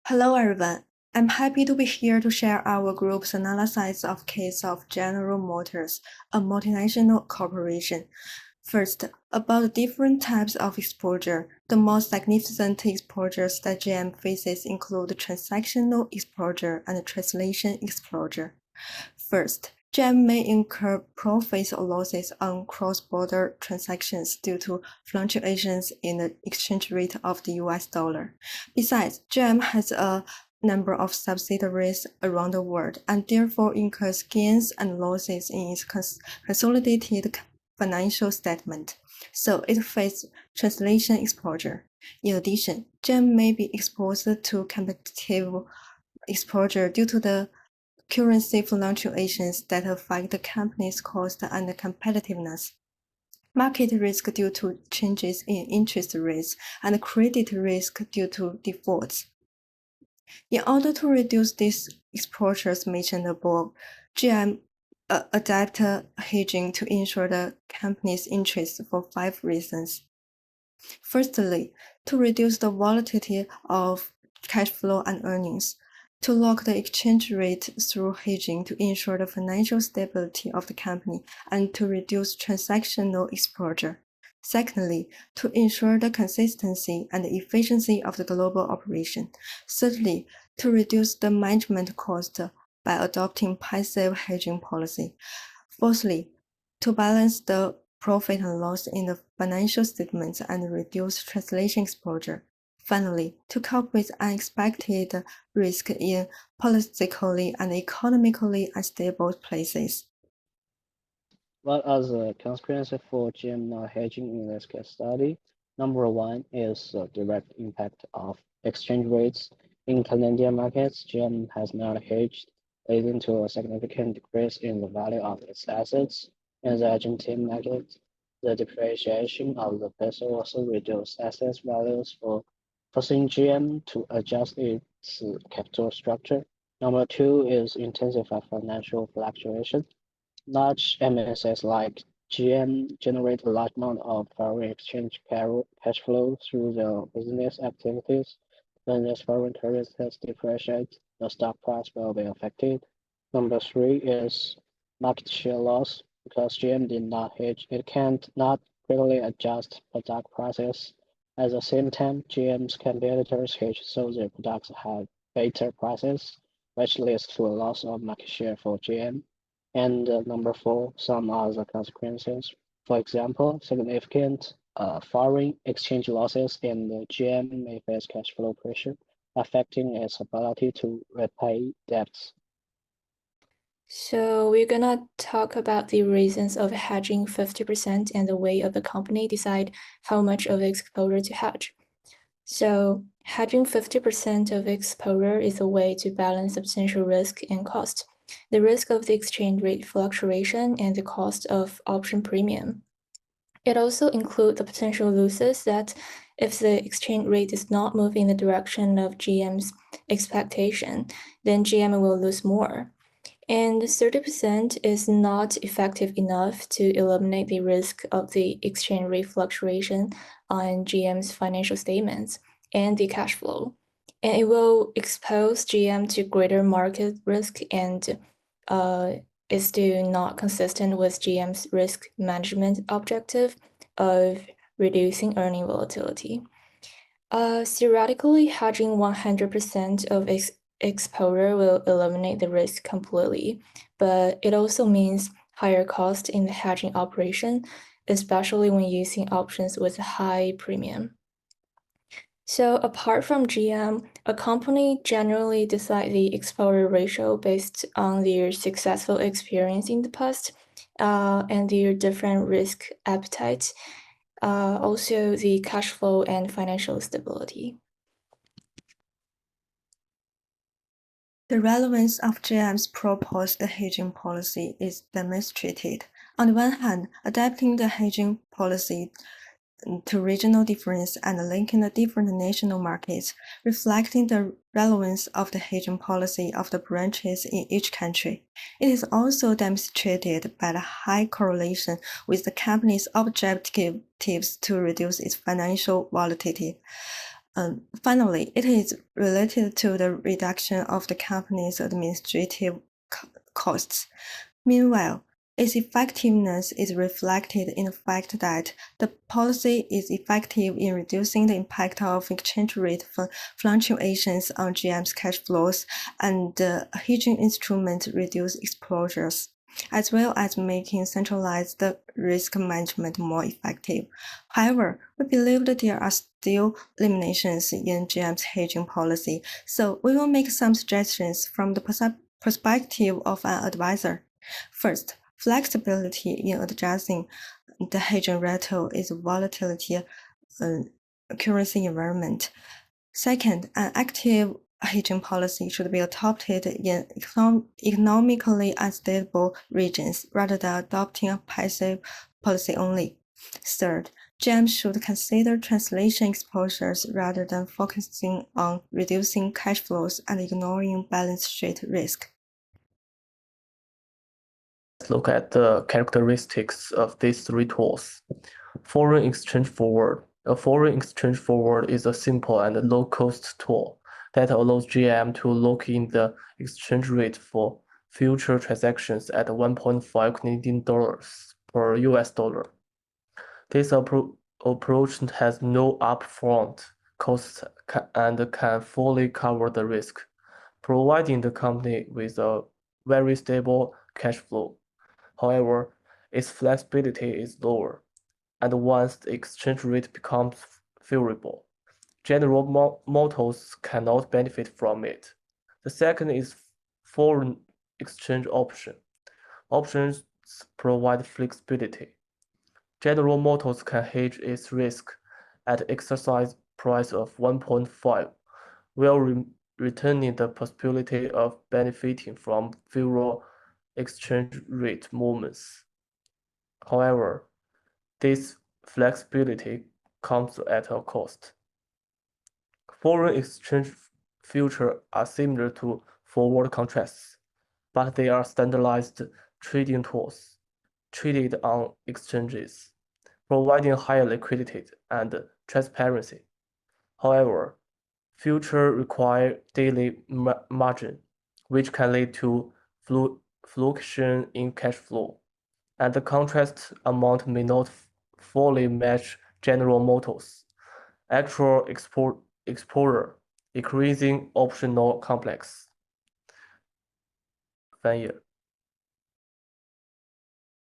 Hello everyone. I'm happy to be here to share our group's analysis of case of General Motors, a multinational corporation. First, about the different types of exposure. The most significant exposures that GM faces include transactional exposure and translation exposure. First, GM may incur profits or losses on cross-border transactions due to fluctuations in the exchange rate of the US dollar. Besides, GM has a number of subsidiaries around the world and therefore incurs gains and losses in its consolidated financial statement, so it faces translation exposure. In addition, GM may be exposed to competitive exposure due to the currency fluctuations that affect the company's cost and competitiveness, market risk due to changes in interest rates, and credit risk due to defaults. In order to reduce these exposures mentioned above, GM adapted hedging to ensure the company's interests for 5 reasons. Firstly, to reduce the volatility of cash flow and earnings, to lock the exchange rate through hedging to ensure the financial stability of the company, and to reduce transactional exposure. Secondly, to ensure the consistency and efficiency of the global operation. Thirdly, to reduce the management cost by adopting passive hedging policy. Fourthly, to balance the profit and loss in the financial statements and reduce translation exposure. Finally, to cope with unexpected risk in politically and economically unstable places. What are the consequences for GM not hedging in this case study? Number one is the direct impact of exchange rates. In Canadian markets, GM has not hedged, leading to a significant decrease in the value of its assets. In the Argentine market, the depreciation of the peso also reduced assets values forcing GM to adjust its capital structure. Number two is intensified financial fluctuation. Large MSs like GM generate a large amount of foreign exchange cash flow through their business activities. When this foreign currencies depreciate, the stock price will be affected. Number three is market share loss. Because GM did not hedge, it can't not quickly adjust product prices. At the same time, GM's competitors hedge so their products have better prices, which leads to a loss of market share for GM. And number four, some other consequences. For example, significant foreign exchange losses in the GM may face cash flow pressure, affecting its ability to repay debts. So we're gonna talk about the reasons of hedging 50% and the way of the company decide how much of exposure to hedge. So hedging 50% of exposure is a way to balance substantial risk and cost, the risk of the exchange rate fluctuation and the cost of option premium. It also includes the potential losses that if the exchange rate does not move in the direction of GM's expectation, then GM will lose more. And 30% is not effective enough to eliminate the risk of the exchange rate fluctuation on GM's financial statements and the cash flow. And it will expose GM to greater market risk and is still not consistent with GM's risk management objective of reducing earning volatility. Theoretically, hedging 100% of exposure will eliminate the risk completely, but it also means higher cost in the hedging operation, especially when using options with a high premium. So apart from GM, a company generally decide the exposure ratio based on their successful experience in the past and their different risk appetites, also the cash flow and financial stability. The relevance of GM's proposed hedging policy is demonstrated. On the one hand, adapting the hedging policy to regional difference and linking the different national markets, reflecting the relevance of the hedging policy of the branches in each country. It is also demonstrated by the high correlation with the company's objectives to reduce its financial volatility. Finally, it is related to the reduction of the company's administrative costs. Meanwhile, its effectiveness is reflected in the fact that the policy is effective in reducing the impact of exchange rate fluctuations on GM's cash flows, and the hedging instrument reduce exposures, as well as making centralized risk management more effective. However, we believe that there are still limitations in GM's hedging policy, so we will make some suggestions from the perspective of an advisor. First, flexibility in adjusting the hedging rate is volatility currency environment. Second, an active hedging policy should be adopted in economically unstable regions rather than adopting a passive policy only. Third, GEMs should consider translation exposures rather than focusing on reducing cash flows and ignoring balance sheet risk. Let's look at the characteristics of these three tools. Foreign exchange forward. A foreign exchange forward is a simple and low-cost tool that allows GM to lock in the exchange rate for future transactions at 1.5 Canadian dollars per US dollar. This approach has no upfront costs and can fully cover the risk, providing the company with a very stable cash flow. However, its flexibility is lower, and once the exchange rate becomes favorable, General Motors cannot benefit from it. The second is foreign exchange option. Options provide flexibility. General Motors can hedge its risk at exercise price of 1.5, while retaining the possibility of benefiting from favorable exchange rate movements. However, this flexibility comes at a cost. Foreign exchange futures are similar to forward contracts, but they are standardized trading tools traded on exchanges, providing higher liquidity and transparency. However, futures require daily margin, which can lead to fluctuation in cash flow, and the contract amount may not fully match General Motors' actual exposure, increasing optional complex. 翻译。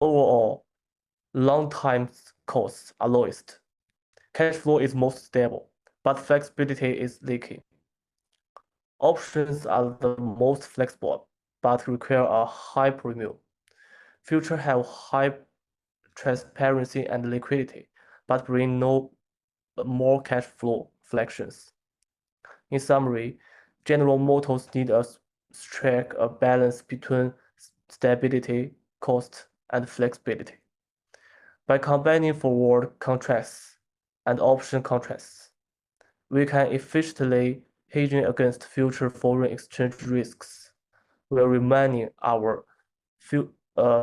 Overall, long time costs are lowest. Cash flow is most stable, but flexibility is leaky. Options are the most flexible, but require a high premium. Futures have high transparency and liquidity, but bring no more cash flow fluctuations. In summary, General Motors need to strike a balance between stability, cost, and flexibility. By combining forward contracts and option contracts, we can efficiently hedging against future foreign exchange risks, while remaining our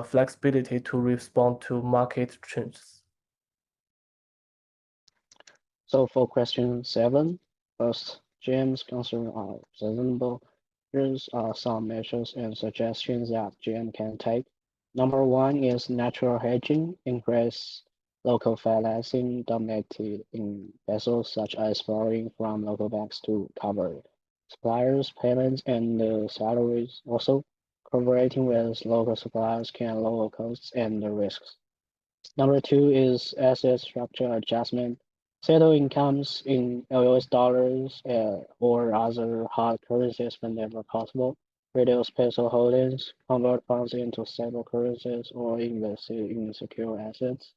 flexibility to respond to market changes. So for question 7, first, GM's concerns are reasonable. Here are some measures and suggestions that GM can take. Number 1 is natural hedging, increase local financing dominated in vessels such as borrowing from local banks to cover suppliers' payments and salaries. Also, cooperating with local suppliers can lower costs and the risks. Number 2 is asset structure adjustment. Settle incomes in US dollars or other hard currencies whenever possible. Reduce peso holdings, convert funds into stable currencies, or invest in secure assets.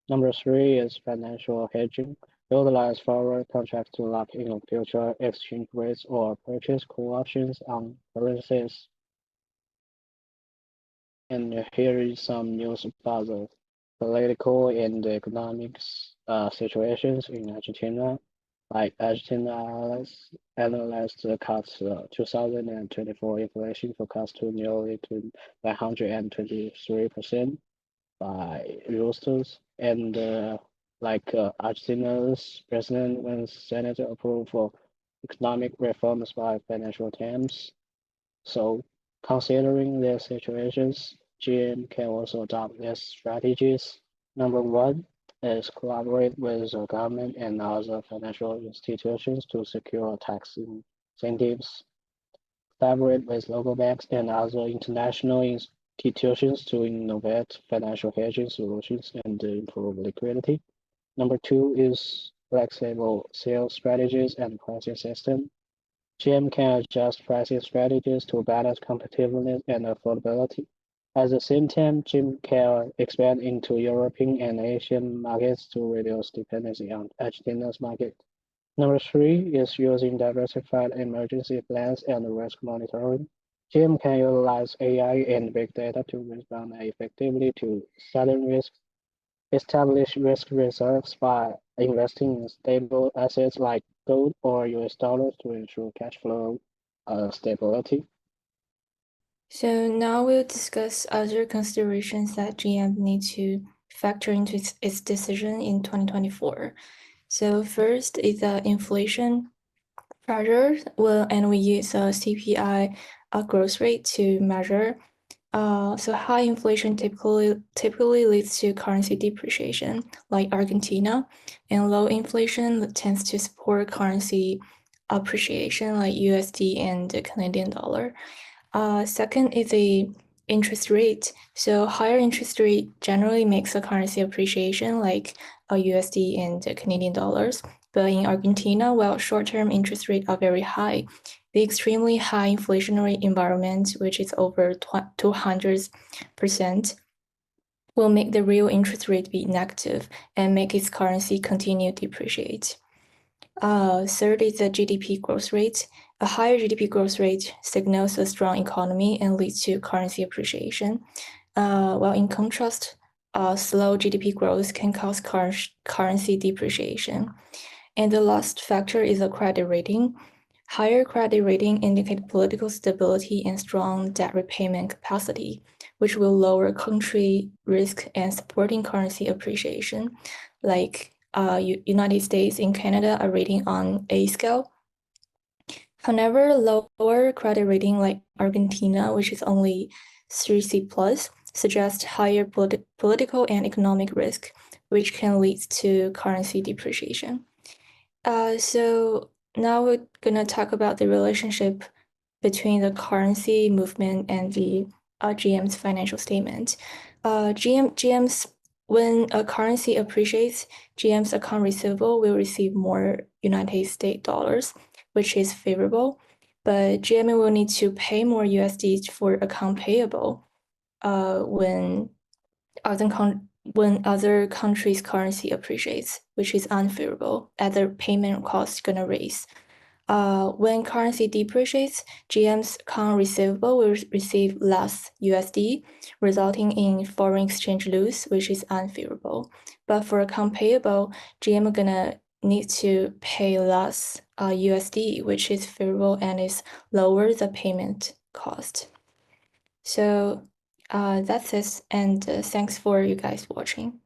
Number 3 is financial hedging. Utilize forward contracts to lock in future exchange rates or purchase call options on currencies. And here is some news about the political and economics situations in Argentina. Like Argentina analysts cuts 2024 inflation forecast to nearly 123% by Reuters, and like Argentina's president and senator approved for economic reforms by financial terms. So, considering these situations, GM can also adopt these strategies. Number one is collaborate with the government and other financial institutions to secure tax incentives. Collaborate with local banks and other international institutions to innovate financial hedging solutions and improve liquidity. Number two is flexible sales strategies and pricing system. GM can adjust pricing strategies to balance competitiveness and affordability. At the same time, GM can expand into European and Asian markets to reduce dependency on Argentina's market. Number three is using diversified emergency plans and risk monitoring. GM can utilize AI and big data to respond effectively to sudden risks, establish risk reserves by investing in stable assets like gold or US dollars to ensure cash flow stability. So now we'll discuss other considerations that GM needs to factor into its decision in 2024. So first is the inflation pressure, and we use a CPI growth rate to measure. So high inflation typically leads to currency depreciation, like Argentina, and low inflation tends to support currency appreciation, like USD and the Canadian dollar. Second is the interest rate. So higher interest rate generally makes a currency appreciation, like USD and the Canadian dollars. But in Argentina, while short-term interest rates are very high, the extremely high inflationary environment, which is over 200%, will make the real interest rate be negative and make its currency continue to depreciate. Third is the GDP growth rate. A higher GDP growth rate signals a strong economy and leads to currency appreciation, while in contrast, slow GDP growth can cause currency depreciation. And the last factor is a credit rating. Higher credit rating indicate political stability and strong debt repayment capacity, which will lower country risk and supporting currency appreciation. Like United States and Canada are rating on A scale. However, lower credit rating like Argentina, which is only 3C plus, suggests higher political and economic risk, which can lead to currency depreciation. So now we're gonna talk about the relationship between the currency movement and the GM's financial statement. GM's when a currency appreciates, GM's account receivable will receive more United States dollars, which is favorable. But GM will need to pay more USD for account payable when other countries' currency appreciates, which is unfavorable, as the payment cost gonna raise. When currency depreciates, GM's account receivable will receive less USD, resulting in foreign exchange loss, which is unfavorable. But for account payable, GM gonna need to pay less USD, which is favorable and is lower the payment cost. So that's it, and thanks for you guys watching.